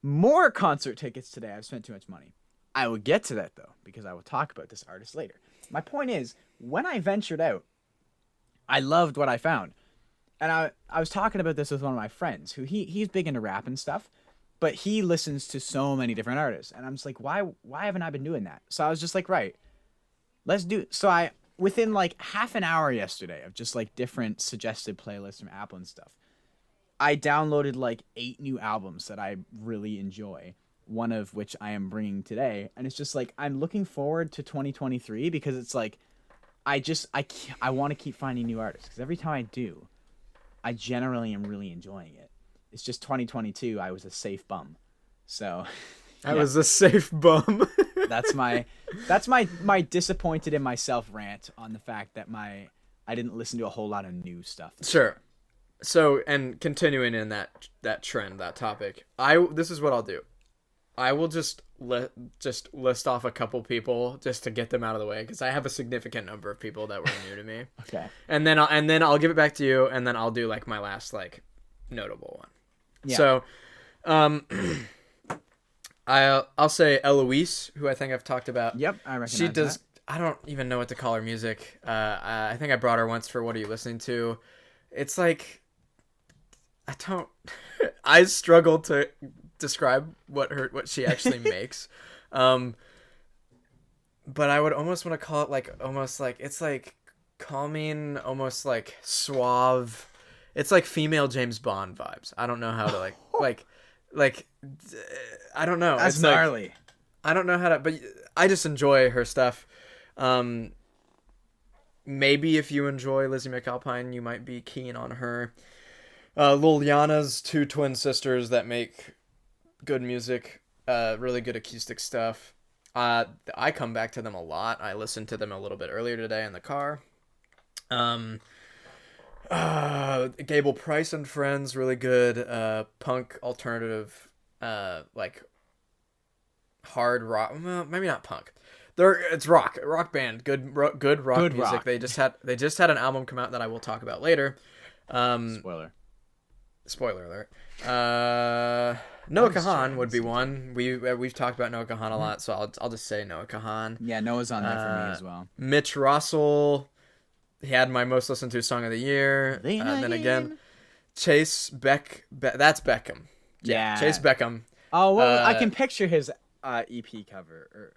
more concert tickets today. I've spent too much money. I will get to that though, because I will talk about this artist later. My point is, when I ventured out, I loved what I found. And I was talking about this with one of my friends who he's big into rap and stuff, but he listens to so many different artists. And I'm just like, why haven't I been doing that? So I was just like, right, let's do it. So within like half an hour yesterday of just like different suggested playlists from Apple and stuff, I downloaded like 8 new albums that I really enjoy, one of which I am bringing today. And it's just like, I'm looking forward to 2023 because it's like, I want to keep finding new artists because every time I do, I generally am really enjoying it. It's just 2022, I was a safe bum. So I was a safe bum. that's my disappointed in myself rant on the fact that I didn't listen to a whole lot of new stuff. Sure. So, and continuing in that trend, that topic, this is what I'll do. I will just list off a couple people just to get them out of the way because I have a significant number of people that were new to me. Okay. And then I'll give it back to you, and then I'll do like my last like notable one. Yeah. So, I'll say Eloise, who I think I've talked about. Yep, I recognize She does. That. I don't even know what to call her music. I think I brought her once for What Are You Listening To? It's like I struggle to describe what she actually makes. But I would almost want to call it like almost like it's like calming, almost like suave. It's like female James Bond vibes. I don't know how to like I don't know. That's it's gnarly. Like, I don't know how to, but I just enjoy her stuff. Maybe if you enjoy Lizzie McAlpine, you might be keen on her. Lil Yana's 2 twin sisters that make good music, really good acoustic stuff. I come back to them a lot. I listened to them a little bit earlier today in the car. Gable Price and Friends, really good. Punk alternative, like hard rock. Well, maybe not punk. It's rock band. Good rock music. Rock. They just had an album come out that I will talk about later. Spoiler alert. Noah Kahan would be one. We've talked about Noah Kahan a lot, so I'll just say Noah Kahan. Yeah, Noah's on there for me as well. Mitch Russell, he had my most listened to song of the year. Then again, Chase that's Beckham. Yeah, Chase Beckham. Oh well, I can picture his EP cover.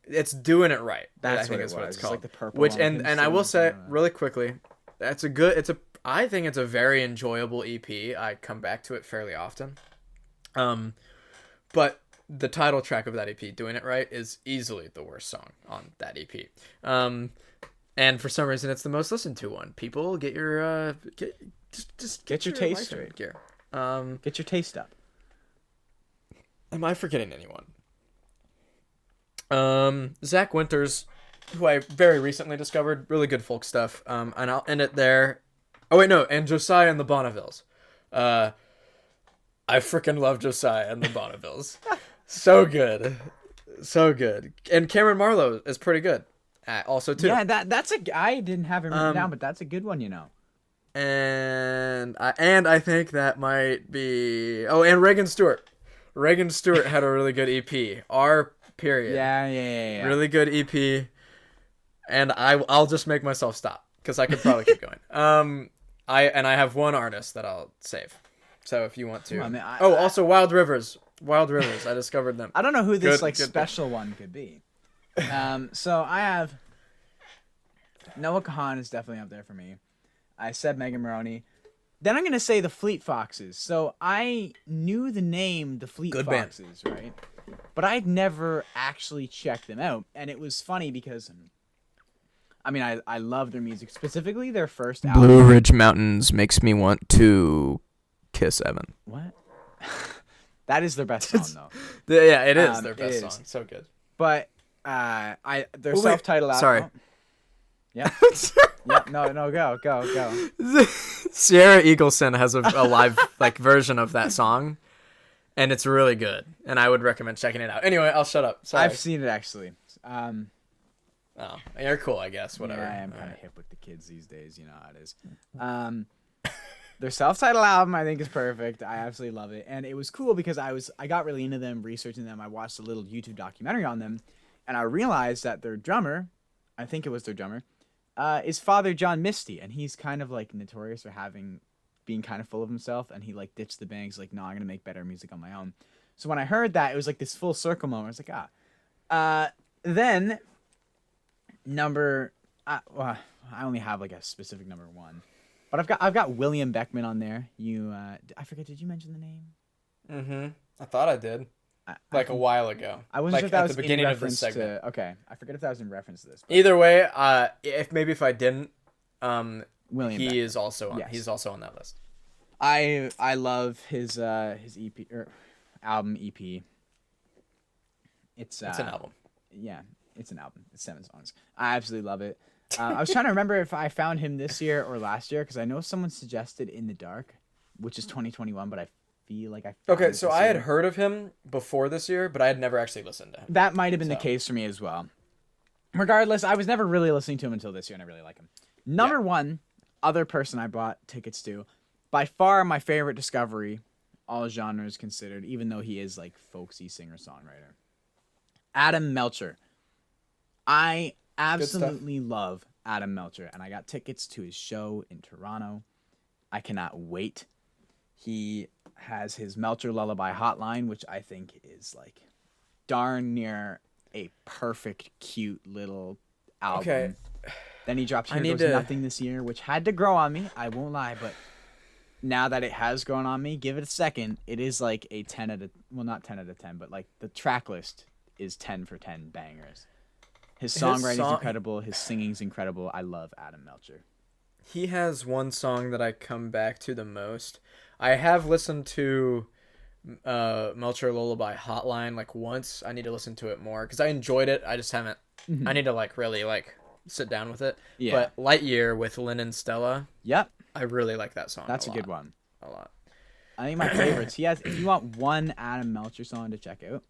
It's Doing It Right. That's I think what is what it's called. Like the purple. Which and I will say really quickly, I think it's a very enjoyable EP. I come back to it fairly often. But the title track of that EP, Doing It Right, is easily the worst song on that EP. And for some reason, it's the most listened to one. People, get your get your taste straight. Gear. Get your taste up. Am I forgetting anyone? Zach Winters, who I very recently discovered, really good folk stuff. And I'll end it there. Oh wait, no, and Josiah and the Bonnevilles. I freaking love Josiah and the Bonnevilles. So good. And Cameron Marlowe is pretty good. Also too. Yeah, that's I didn't have him written down, but that's a good one, you know. And I think that might be and Reagan Stewart. Reagan Stewart had a really good EP. R. Period. Yeah. Really good EP. And I'll just make myself stop because I could probably keep going. I have one artist that I'll save. So if you want to. Also Wild Rivers. Wild Rivers. I discovered them. I don't know who this special one could be. So I have Noah Kahan is definitely up there for me. I said Megan Maroney. Then I'm going to say the Fleet Foxes. So I knew the name the Fleet Foxes, right? But I'd never actually checked them out. And it was funny because I love their music, specifically their first album. Blue Ridge Mountains makes me want to kiss Evan. What? That is their best song, though. Yeah, it is their best song. So good. But their self-titled album. Sorry. Yeah. No, go. Sierra Eagleson has a live version of that song, and it's really good. And I would recommend checking it out. Anyway, I'll shut up. Sorry. I've seen it actually. Oh, you're cool, I guess. Whatever. Yeah, I am kind of hip with the kids these days. You know how it is. Their self-titled album, I think, is perfect. I absolutely love it, and it was cool because I got really into them, researching them. I watched a little YouTube documentary on them, and I realized that their drummer, I think it was their drummer, is Father John Misty, and he's kind of notorious for being kind of full of himself, and he ditched the band. He's like, no, I'm gonna make better music on my own. So when I heard that, it was this full circle moment. I was like, Then I only have a specific number one, but I've got William Beckman on there. I forget. Did you mention the name? Mm-hmm. I thought I did. A while ago. I wasn't sure if that was at the beginning in of this segment. Okay, I forget if that was in reference to this. But. Either way, if I didn't, William he is also on. Yes. He's also on that list. I love his EP or album EP. It's an album. Yeah, it's an album. It's 7 songs. I absolutely love it. I was trying to remember if I found him this year or last year because I know someone suggested In the Dark, which is 2021, but I feel like I found it so I had heard of him before this year, but I had never actually listened to him. That might have been the case for me as well. Regardless, I was never really listening to him until this year, and I really like him. Number one, other person I bought tickets to, by far my favorite discovery, all genres considered, even though he is folksy singer-songwriter. Adam Melcher. I absolutely love Adam Melcher, and I got tickets to his show in Toronto. I cannot wait. He has his Melcher Lullaby Hotline, which I think is darn near a perfect, cute little album. Okay. Then he dropped Here Goes Nothing this year, which had to grow on me. I won't lie, but now that it has grown on me, give it a second. It is a 10 out of, well, not 10 out of 10, but the track list is 10 for 10 bangers. His songwriting's incredible. His singing's incredible. I love Adam Melcher. He has one song that I come back to the most. I have listened to Melcher Lullaby Hotline once. I need to listen to it more because I enjoyed it. I just haven't. Mm-hmm. I need to really sit down with it. Yeah. But Lightyear with Lynn and Stella. Yep. I really like that song. That's a good one. A lot. I think my favorites. He has. If you want one Adam Melcher song to check out,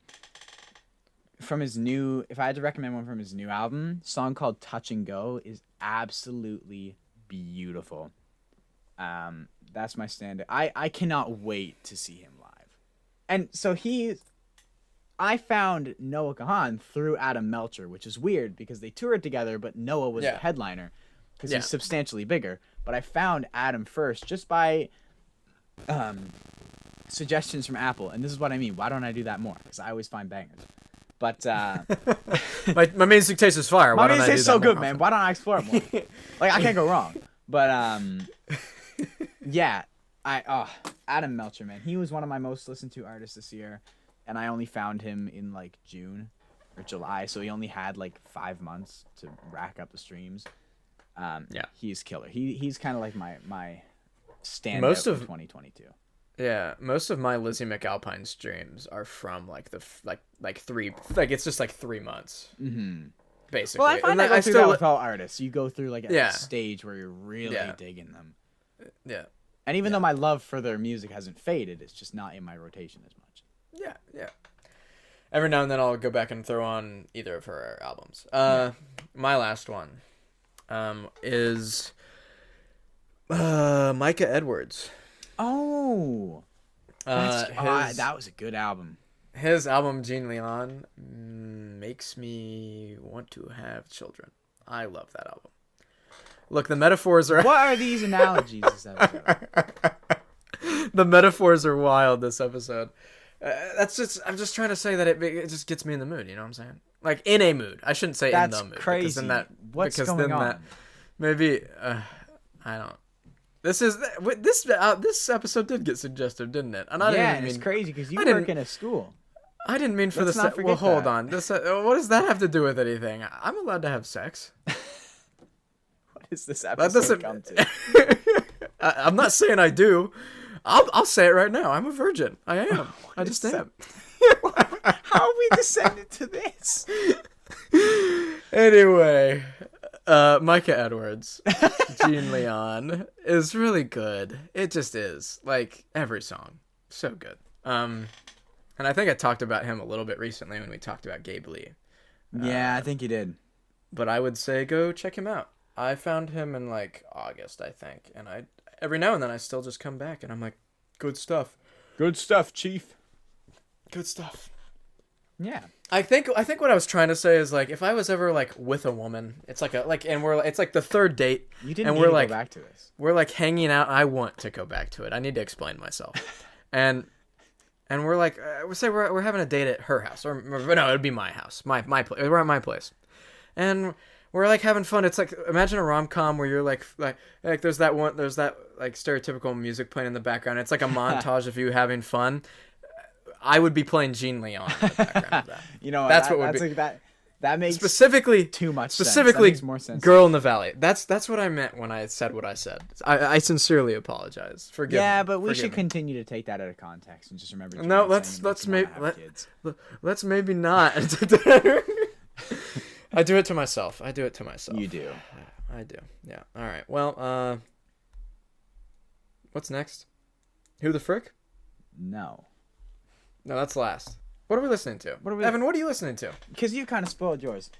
from his new, if I had to recommend one from his new album, song called Touch and Go is absolutely beautiful. That's my standard. I cannot wait to see him live. And so I found Noah Kahan through Adam Melcher, which is weird because they toured together, but Noah was the headliner because he's substantially bigger. But I found Adam first just by suggestions from Apple, and this is what I mean. Why don't I do that more? Because I always find bangers. But my music taste is fire. My music taste is so good, man. Why don't I explore it more? Like I can't go wrong. But yeah, Adam Melcher, man, he was one of my most listened to artists this year, and I only found him in like June or July, so he only had like 5 months to rack up the streams. He's killer. He's kind of like my standout for 2022. Yeah, most of my Lizzie McAlpine streams are from like it's just like 3 months. Mm-hmm. Basically. Well, I find I still with all artists. You go through like a stage where you're really digging them. Yeah. And even though my love for their music hasn't faded, it's just not in my rotation as much. Yeah. Every now and then I'll go back and throw on either of her albums. My last one is Micah Edwards. Oh, that was a good album. His album Jean Leon makes me want to have children. I love that album. Look, the metaphors are... What are these analogies this episode? The metaphors are wild this episode. I'm just trying to say that it just gets me in the mood, you know what I'm saying? Like, in a mood. I shouldn't say in the mood. That's crazy. What's going on? Maybe, I don't... This episode did get suggestive, didn't it? And it's crazy because you work in a school. I didn't mean for this. Well, hold on. This what does that have to do with anything? I'm allowed to have sex. What is this episode come to? I'm not saying I do. I'll say it right now. I'm a virgin. I am. I just am. How have we descended to this? Anyway. Micah Edwards, Jean Leon is really good. It just is. Like, every song. So good. And I think I talked about him a little bit recently when we talked about Gabe Lee. Yeah, I think you did. But I would say go check him out. I found him in, like, August, I think. And every now and then I still just come back and I'm like, good stuff. Good stuff, Chief. Good stuff. Yeah. I think what I was trying to say is like if I was ever like with a woman, it's like it's like the third date. You didn't need to go back to this. We're like hanging out. I want to go back to it. I need to explain myself, and we're like we're having a date at her house or no, it'd be my house, my place. We're at my place, and we're like having fun. It's like imagine a rom-com where you're like there's that like stereotypical music playing in the background. It's like a montage of you having fun. I would be playing Jean Leon in the background of that. You know, that's what would be. Like that makes specifically too much specifically sense. That makes more sense. Girl in the Valley. That's what I meant when I said what I said. I sincerely apologize. Forgive me. But we should continue to take that out of context and just remember. No, let's maybe not. I do it to myself. You do. I do. Yeah. All right. Well, what's next? Who the frick? No, that's last. What are we listening to? Evan, what are you listening to? Because you kind of spoiled yours.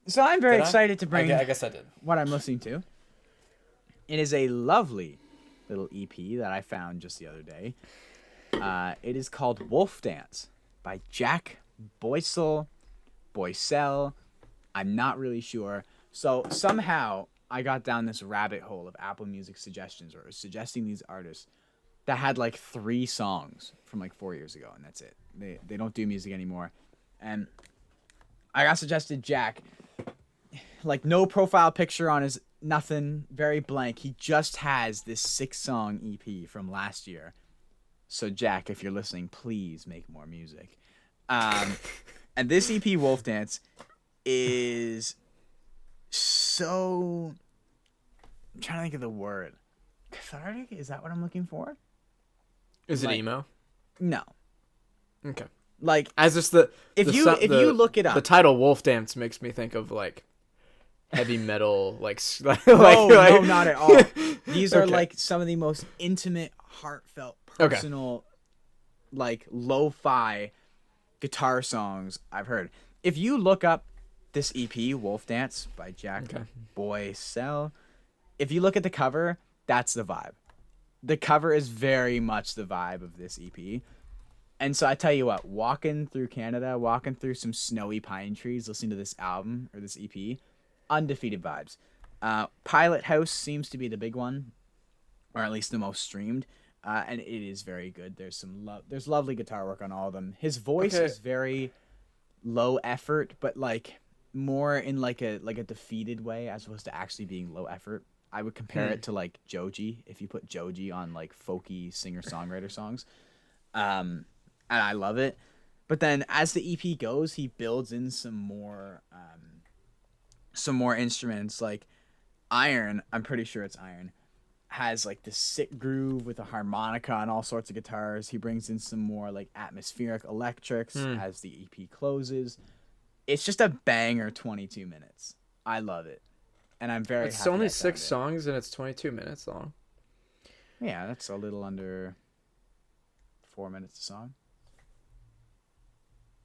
So I'm very excited to bring I guess I did. What I'm listening to. It is a lovely little EP that I found just the other day. It is called Wolf Dance by Jack Boycel. I'm not really sure. So somehow I got down this rabbit hole of Apple Music suggestions or suggesting these artists that had like 3 songs from like 4 years ago, and that's it. They don't do music anymore. And I got suggested Jack, like no profile picture on his nothing, very blank. He just has this 6-song EP from last year. So Jack, if you're listening, please make more music. And this EP, Wolf Dance, is so... I'm trying to think of the word. Cathartic? Is that what I'm looking for? Is it emo? No. Okay. Like as just the if you look it up, the title Wolf Dance makes me think of like heavy metal, like no, not at all. These are like some of the most intimate, heartfelt, personal, like lo-fi guitar songs I've heard. If you look up this EP, Wolf Dance by Jack Boycel, if you look at the cover, that's the vibe. The cover is very much the vibe of this EP. And so I tell you what, walking through Canada, walking through some snowy pine trees, listening to this album or this EP, undefeated vibes. Pilot House seems to be the big one, or at least the most streamed, and it is very good. There's lovely guitar work on all of them. His voice is very low effort, but like more in like a defeated way as opposed to actually being low effort. I would compare it to like Joji, if you put Joji on like folky singer-songwriter songs. And I love it. But then as the EP goes, he builds in some more instruments. Like Iron, I'm pretty sure it's Iron, has like this sick groove with a harmonica and all sorts of guitars. He brings in some more like atmospheric electrics as the EP closes. It's just a banger 22 minutes. I love it. And I'm very happy. It's only 6 songs and it's 22 minutes long. Yeah, that's a little under 4 minutes a song.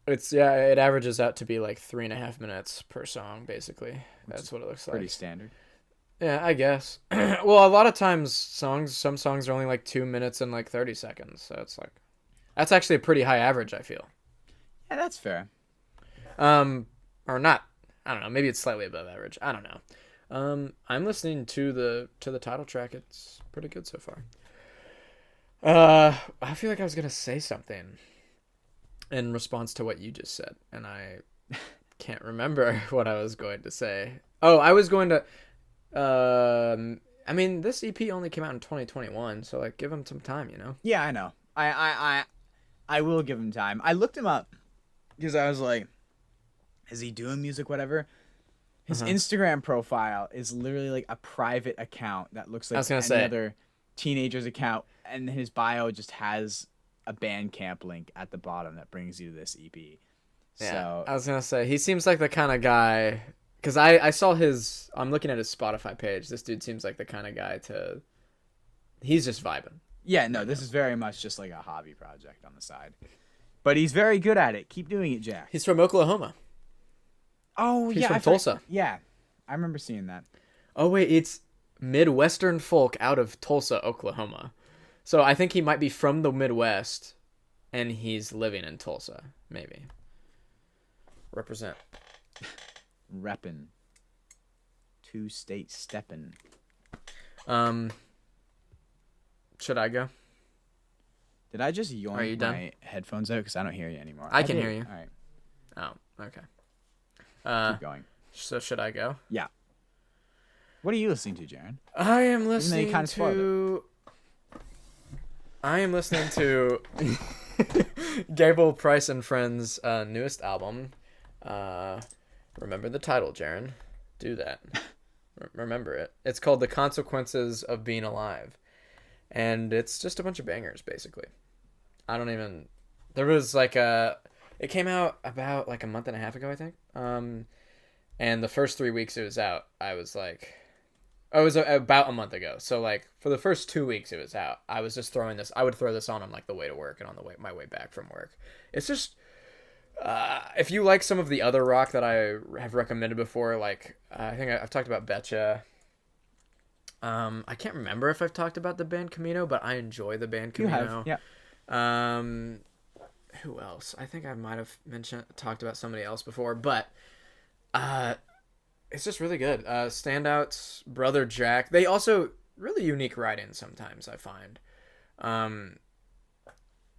It averages out to be like 3.5 minutes per song, basically. That's what it looks like. Pretty standard. Yeah, I guess. Well, a lot of times some songs are only like 2 minutes and like 30 seconds. So it's like, that's actually a pretty high average, I feel. Yeah, that's fair. Or not. I don't know. Maybe it's slightly above average. I don't know. I'm listening to the title track. It's pretty good so far. I feel like I was gonna say something in response to what you just said, and I can't remember what I was going to say. Oh, I was going to. I mean, this EP only came out in 2021, so like, give him some time, you know? Yeah, I know. I will give him time. I looked him up because I was like, is he doing music, whatever? His Instagram profile is literally like a private account that looks like any other teenager's account, and his bio just has a Bandcamp link at the bottom that brings you to this EP. Yeah, so I was gonna say he seems like the kind of guy, because I saw I'm looking at his Spotify page. This dude seems like the kind of guy he's just vibing. Yeah, no, this is very much just like a hobby project on the side, but he's very good at it. Keep doing it, Jack. He's from Oklahoma. Oh, he's from Tulsa. Yeah, I remember seeing that. Oh wait, it's Midwestern folk out of Tulsa, Oklahoma. So I think he might be from the Midwest, and he's living in Tulsa, maybe. Represent. Reppin'. 2-state steppin'. Should I go? Did I just yoink my headphones out? Because I don't hear you anymore. I can hear you. All right. Oh, okay. Keep going. So should I go? Yeah. What are you listening to, Jaron? I am listening to Gable Price and Friends' newest album. Remember the title, Jaron. Do that. Remember it. It's called The Consequences of Being Alive. And it's just a bunch of bangers, basically. There was like it came out about like a month and a half ago, I think. And the first 3 weeks it was out, I was like, it was about a month ago. So like for the first 2 weeks it was out, I was just I would throw this on like the way to work and on my way back from work. It's just, if you like some of the other rock that I have recommended before, like I think I've talked about Betcha. I can't remember if I've talked about the band Camino, but I enjoy the band Camino. You have, yeah. Who else? I think I might have talked about somebody else before, but it's just really good. Standouts, Brother Jack. They also really unique write-ins sometimes, I find.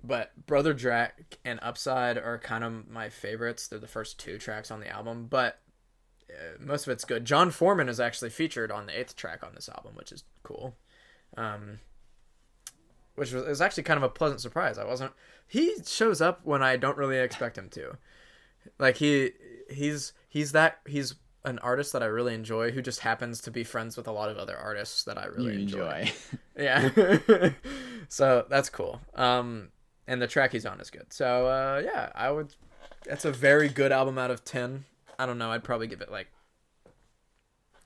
But Brother Jack and Upside are kind of my favorites. They're the first 2 tracks on the album, but most of it's good. John Foreman is actually featured on the 8th track on this album, which is cool. Which was actually kind of a pleasant surprise. He shows up when I don't really expect him to. Like he's an artist that I really enjoy, who just happens to be friends with a lot of other artists that I really enjoy. Yeah. So that's cool. And the track he's on is good. So yeah, it's a very good album out of 10. I don't know, I'd probably give it like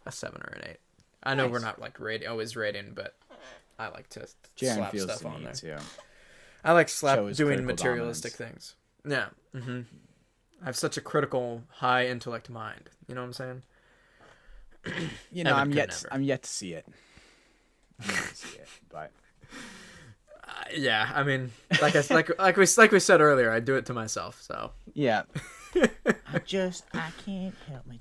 a 7 or an 8. I know we're not like always rating, but I like to slap stuff on there too. I like doing materialistic things. Yeah. Mm-hmm. I have such a critical, high intellect mind. You know what I'm saying? I'm yet to see it. But Yeah, I mean, like we said earlier, I do it to myself. So yeah. I can't help my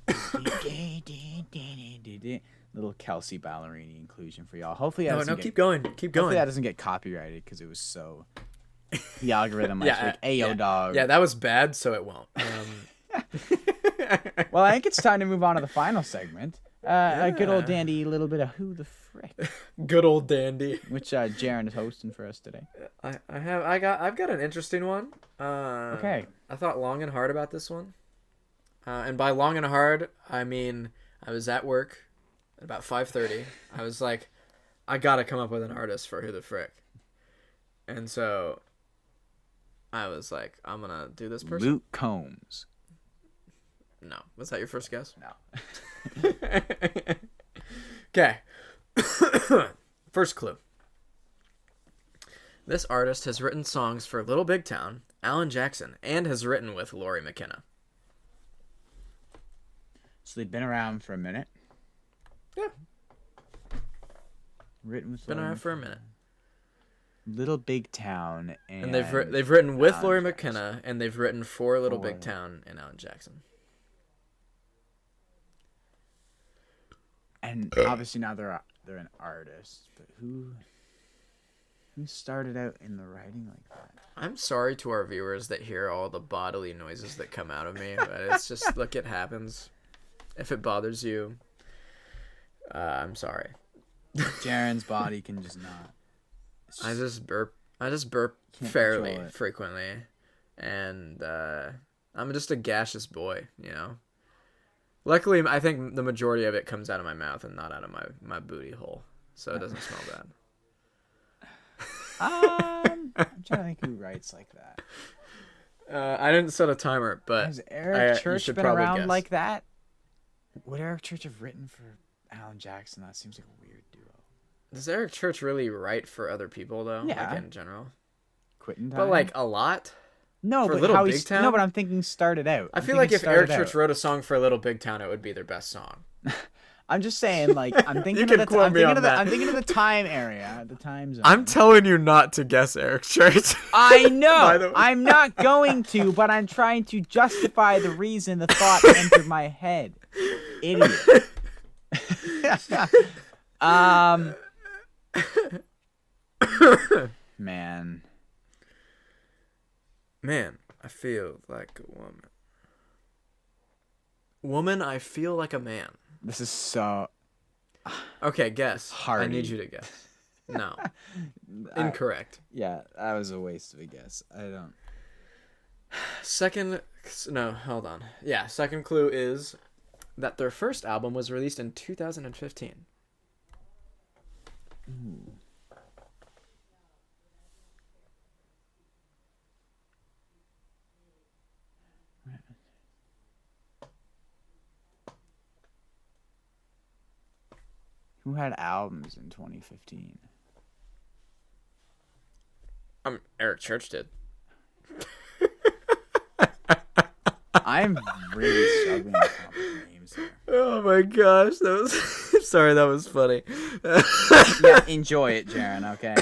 little Kelsey Ballerini inclusion for y'all. Hopefully, keep going. Hopefully that doesn't get copyrighted because it was so. The algorithm might like, "Ayo, dog." Yeah, that was bad, so it won't. Well, I think it's time to move on to the final segment. A good old dandy little bit of who the frick. Good old dandy. Which Jaron is hosting for us today. I've got an interesting one. Okay. I thought long and hard about this one. And by long and hard, I mean I was at work at about 5:30. I was like, I gotta come up with an artist for who the frick. And so I was like, I'm gonna do this person. Luke Combs. No. Was that your first guess? No. Okay. First clue. This artist has written songs for Little Big Town, Alan Jackson, and has written with Lori McKenna. So they've been around for a minute. Yeah. Written with been around for a minute. Little Big Town and they've written with Alan Lori McKenna, and they've written for Little Big Town and Alan Jackson. And obviously now they're an artist, but who started out in the writing like that? I'm sorry to our viewers that hear all the bodily noises that come out of me, but it's just look, it happens. If it bothers you, I'm sorry. Jaron's body can just not. I just burp fairly frequently, and I'm just a gaseous boy, you know. Luckily, I think the majority of it comes out of my mouth and not out of my booty hole, so it doesn't smell bad. I'm trying to think who writes like that. I didn't set a timer, but has Eric Church been around guess. Like that? Would Eric Church have written for Alan Jackson? That seems like a weird duo. Does Eric Church really write for other people though? Yeah. Like in general. Quitting time. But like a lot. No, for but Little Big Town? No, but I'm thinking started out. I feel like if Eric Church wrote a song for Little Big Town, it would be their best song. I'm just saying, like, I'm thinking of the time area, the time zone. I'm telling you not to guess Eric Church. I know. I'm not going to, but I'm trying to justify the reason the thought entered my head. Idiot. Man, I feel like a woman. Woman, I feel like a man. This is so... Okay, guess. Hardy. I need you to guess. No. Incorrect. Yeah, that was a waste of a guess. I don't... Hold on. Yeah, second clue is that their first album was released in 2015. Ooh. Who had albums in 2015? Eric Church did. I'm really struggling to come up with names here. Oh my gosh, that was sorry, that was funny. Yeah, enjoy it, Jaron, okay?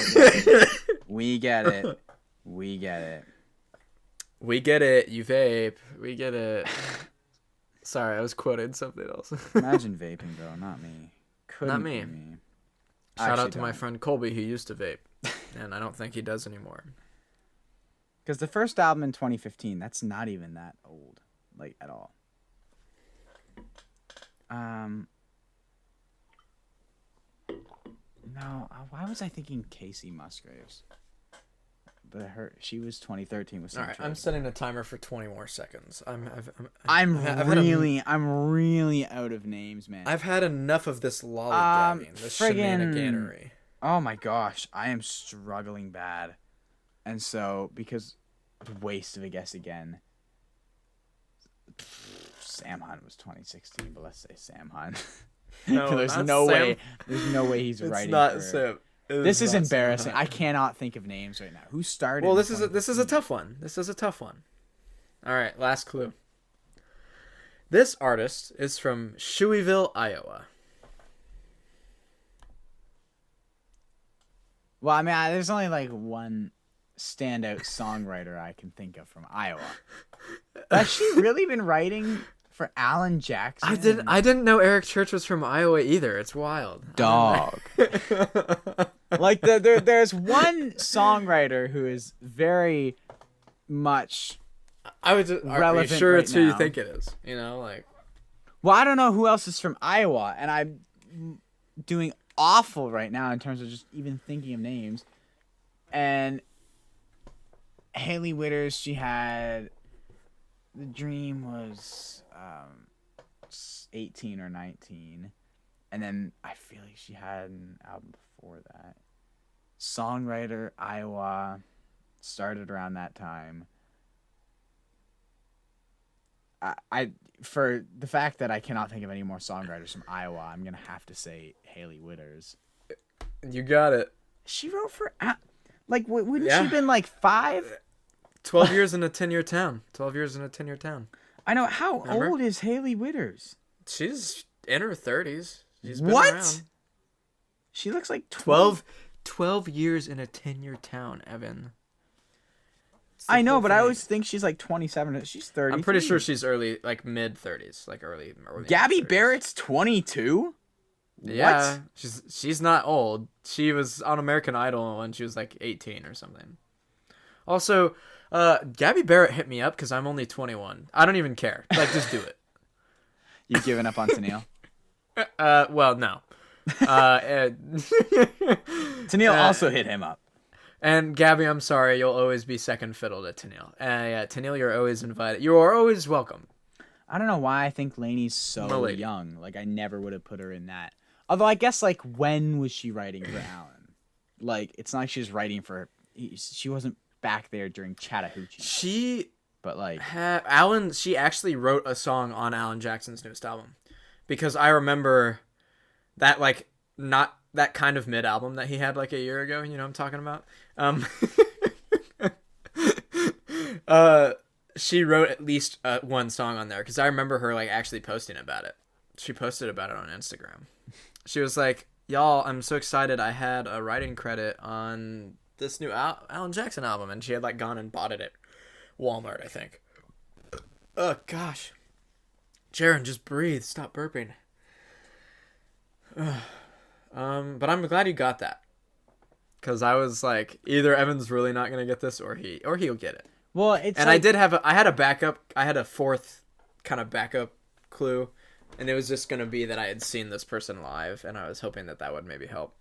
We get it. We get it. We get it, you vape. We get it. Sorry, I was quoting something else. Imagine vaping, though, not me. Not me. Shout out to my friend Colby who used to vape, and I don't think he does anymore. Because the first album in 2015, that's not even that old, like, at all. No, why was I thinking Casey Musgraves? But she was 2013 with. All right, I'm setting a timer for 20 more seconds. I'm really out of names, man. I've had enough of this lollygagging, this shenaniganery. Oh my gosh, I am struggling bad, and so because waste of a guess again. Sam Hunt was 2016, but let's say Sam Hunt. No, there's no way he's it's writing. Not for... Sam. This is embarrassing. I cannot think of names right now. Who started? Well, this is a tough one. This is a tough one. All right, last clue. This artist is from Shoeyville, Iowa. Well, I mean, there's only like one standout songwriter I can think of from Iowa. Has she really been writing for Alan Jackson? I didn't know Eric Church was from Iowa either. It's wild. Dog. Like there's one songwriter who is very much are you sure right it's who you now. think it is? You know, like. Well, I don't know who else is from Iowa, and I'm doing awful right now in terms of just even thinking of names. And Haley Witters, she had The Dream was 18 or 19, and then I feel like she had an album before that. Songwriter, Iowa, started around that time. I for the fact that I cannot think of any more songwriters from Iowa, I'm gonna have to say Haley Witters. You got it. She wrote for like wouldn't she been like 5? 12 years in a 10-year town. 12 years in a 10-year town. I know. How Remember? old is Haley Witters? She's in her 30s. She's been What? around. She looks like 12 years in a 10-year town, Evan. I know, but I always think she's like 27. She's 30. I'm pretty sure she's early, like mid-30s, like early. Gabby mid-30s. Barrett's 22? Yeah, What? she's not old. She was on American Idol when she was like 18 or something. Also, Gabby Barrett hit me up because I'm only 21. I don't even care. Like, just do it. You've given up on Tennille? Well, no. Tennille also hit him up. And Gabby, I'm sorry, you'll always be second fiddle to Tennille. Yeah, Tennille, you're always invited. You are always welcome. I don't know why I think Lainey's so young. Like, I never would have put her in that. Although, I guess, like, when was she writing for Alan? Like, it's not like she was writing for... She wasn't back there during Chattahoochee. But, like... Alan, she actually wrote a song on Alan Jackson's newest album. Because I remember that, like, not that kind of mid-album that he had, like, a year ago. You know what I'm talking about? She wrote at least one song on there because I remember her like actually posting about it. She posted about it on Instagram. She was like, "Y'all, I'm so excited! I had a writing credit on this new Alan Jackson album," and she had like gone and bought it at Walmart, I think. Oh gosh, Jaron, just breathe. Stop burping. But I'm glad you got that. Because I was like, either Evan's really not gonna get this, or he'll get it. Well, it's and like, I had a backup. I had a fourth kind of backup clue, and it was just gonna be that I had seen this person live, and I was hoping that would maybe help.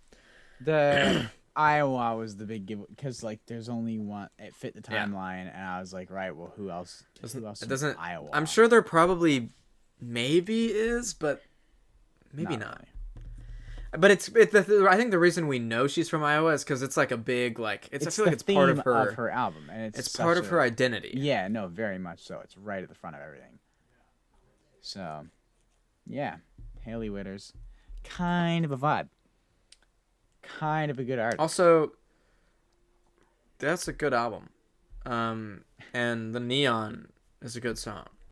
The Iowa was the big give because like there's only one. It fit the timeline, and I was like, right, well, who else? It doesn't. Iowa. I'm sure there probably maybe is, but maybe not. Really. But I think the reason we know she's from Iowa is because it's like a big like I feel like it's part of her album, and it's part of her identity. Yeah, no, very much so. It's right at the front of everything. So, yeah, Haley Witters, kind of a vibe, kind of a good artist. Also, that's a good album, and the Neon is a good song.